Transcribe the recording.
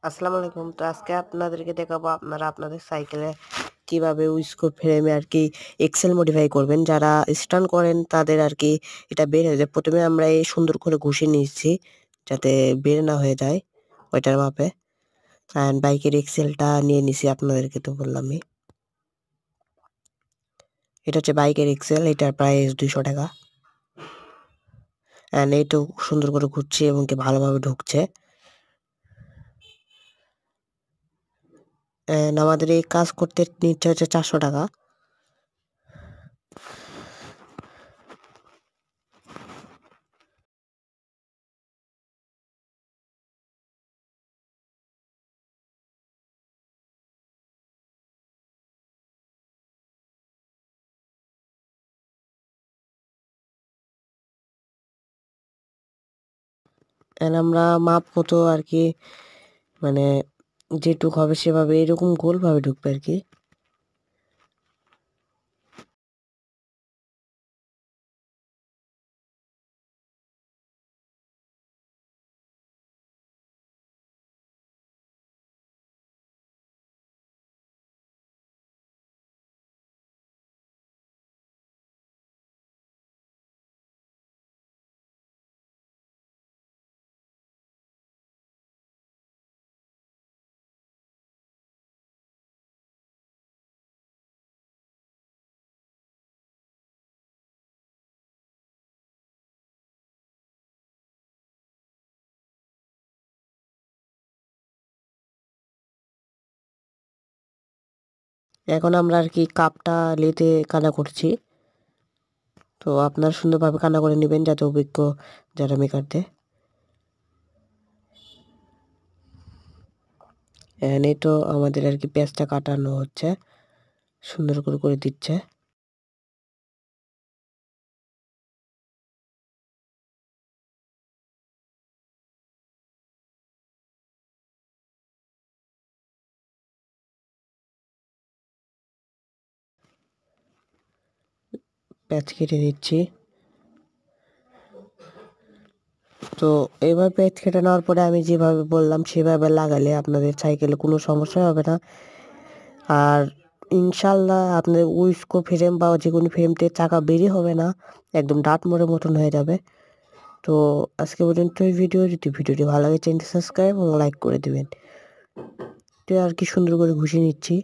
আসসালামু আলাইকুম। তো আজকে আপনাদেরকে দেখাবো আপনারা আপনাদের সাইকেলে কিভাবে উইসকো ফ্রেমে আরকি এক্সেল মডিফাই করবেন। যারা স্টান্ট করেন তাদের আরকি এটা বের হয়ে যায়। ১ম এ আমরা এই সুন্দর করে ঘষে নিচ্ছি যাতে বের না হয়ে যায় ওইটার মাপে। অ্যান্ড বাইকের এক্সেলটা নিয়ে নিছি আপনাদেরকে তো বললামই। এটা হচ্ছে বাইকের এক্সেল, এটার প্রাইস ৳২০০ অ্যান্ড এইটাও সুন্দর করে ঘুরছি এবং কি ভালোভাবে ঢুকছে। অ্যান্ড আমাদের এই কাজ করতে নিচ্ছে হচ্ছে ৳৪০০। অ্যান্ড আমরা মাপ মতো আরকি মানে যেটুক হবে সেভাবে এরকম গোলভাবে ঢুকবে আরকি। এখন আমরা আরকি কাপটা লেতে কানা করছি। তো আপনারা সুন্দরভাবে কানা করে নিবেন যাতে অভিজ্ঞ যারা মেকারদের। অ্যান্ড এই তো আমাদের আরকি পেঁয়াজটা কাটানো হচ্ছে। সুন্দর করে দিচ্ছে। পেঁয়াজ কেটে নিচ্ছি। তো এভাবে পেঁয়াজ কেটে নেওয়ার পরে আমি যেভাবে বললাম সেভাবে লাগালে আপনাদের সাইকেলে কোনো সমস্যা হবে না। আর ইনশাআল্লাহ আপনাদের উইসকো ফ্রেম বা যেকোনো ফ্রেমটির চাকা বেরই হবে না। একদম ডাট মোড়ের মতন হয়ে যাবে। তো আজকে পর্যন্ত এই ভিডিও। যদি ভিডিওটি ভালো লাগে চ্যানেলটি সাবস্ক্রাইব এবং লাইক করে দিবেন। তো আর কি সুন্দর করে ঘষে নিচ্ছি।